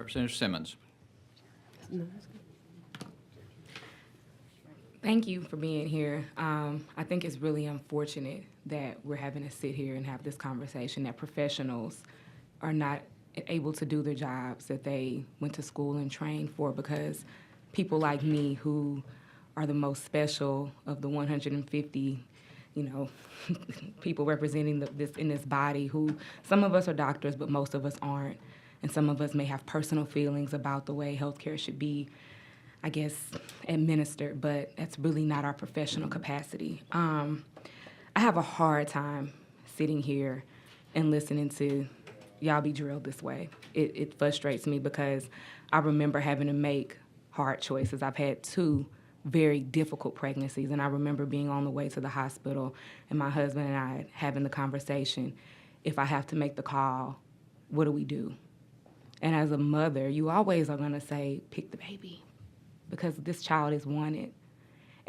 Representative Simmons. Thank you for being here. I think it's really unfortunate that we're having to sit here and have this conversation, that professionals are not able to do the jobs that they went to school and trained for, because people like me, who are the most special of the 150, people representing this in this body, who some of us are doctors, but most of us aren't. And some of us may have personal feelings about the way healthcare should be, I guess, administered, but that's really not our professional capacity. I have a hard time sitting here and listening to y'all be drilled this way. It frustrates me because I remember having to make hard choices. I've had 2 very difficult pregnancies, and I remember being on the way to the hospital and my husband and I having the conversation, if I have to make the call, what do we do? And as a mother, you always are gonna say, pick the baby, because this child is wanted.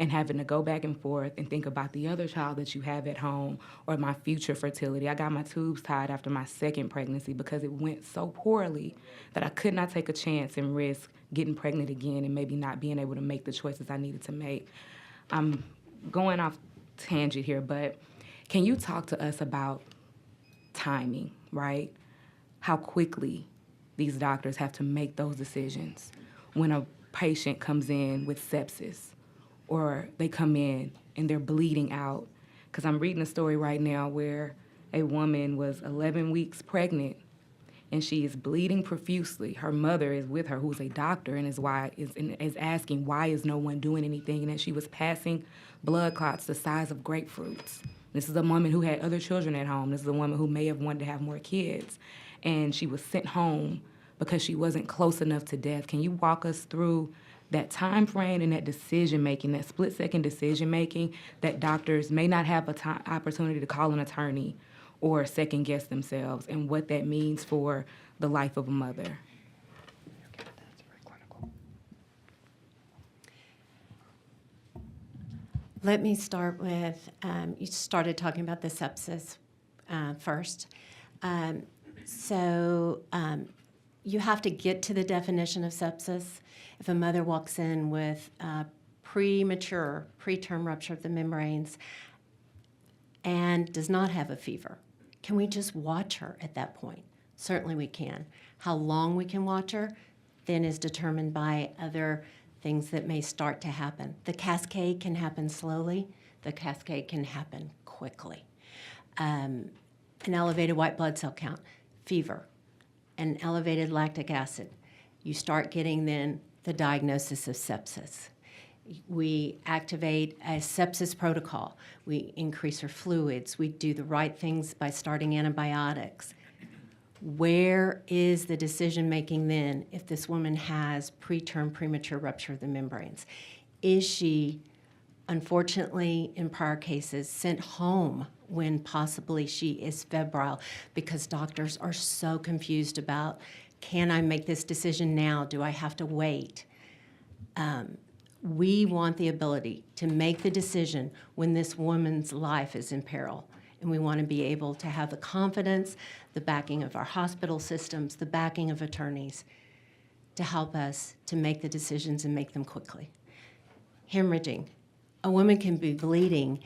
And having to go back and forth and think about the other child that you have at home or my future fertility. I got my tubes tied after my 2nd pregnancy because it went so poorly that I could not take a chance and risk getting pregnant again and maybe not being able to make the choices I needed to make. I'm going off tangent here, but can you talk to us about timing, right? How quickly these doctors have to make those decisions when a patient comes in with sepsis, or they come in and they're bleeding out. Because I'm reading a story right now where a woman was 11 weeks pregnant and she is bleeding profusely. Her mother is with her, who's a doctor, and is asking, why is no one doing anything? And that she was passing blood clots the size of grapefruits. This is a woman who had other children at home. This is a woman who may have wanted to have more kids. And she was sent home because she wasn't close enough to death. Can you walk us through that time frame and that decision-making, that split-second decision-making, that doctors may not have opportunity to call an attorney or second-guess themselves, and what that means for the life of a mother? Let me start with, you started talking about the sepsis first. You have to get to the definition of sepsis. If a mother walks in with preterm rupture of the membranes and does not have a fever, can we just watch her at that point? Certainly we can. How long we can watch her then is determined by other things that may start to happen. The cascade can happen slowly. The cascade can happen quickly. An elevated white blood cell count, fever, an elevated lactic acid. You start getting then the diagnosis of sepsis. We activate a sepsis protocol. We increase her fluids. We do the right things by starting antibiotics. Where is the decision-making then if this woman has preterm premature rupture of the membranes? Is she, unfortunately, in prior cases, sent home when possibly she is febrile because doctors are so confused about, can I make this decision now? Do I have to wait? We want the ability to make the decision when this woman's life is in peril. And we want to be able to have the confidence, the backing of our hospital systems, the backing of attorneys to help us to make the decisions and make them quickly. Hemorrhaging. A woman can be bleeding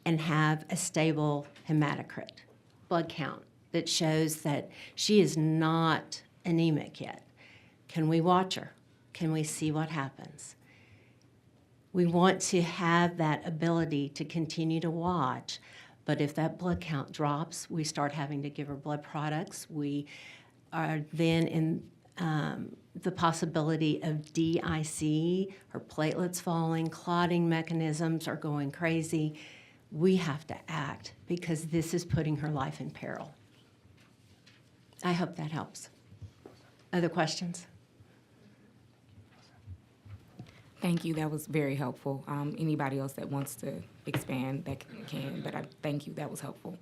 and have a stable hematocrit, blood count, that shows that she is not anemic yet. Can we watch her? Can we see what happens? We want to have that ability to continue to watch, but if that blood count drops, we start having to give her blood products. We are then in the possibility of DIC, her platelets falling, clotting mechanisms are going crazy. We have to act because this is putting her life in peril. I hope that helps. Other questions? Thank you, that was very helpful. Anybody else that wants to expand, that can, but I thank you, that was helpful.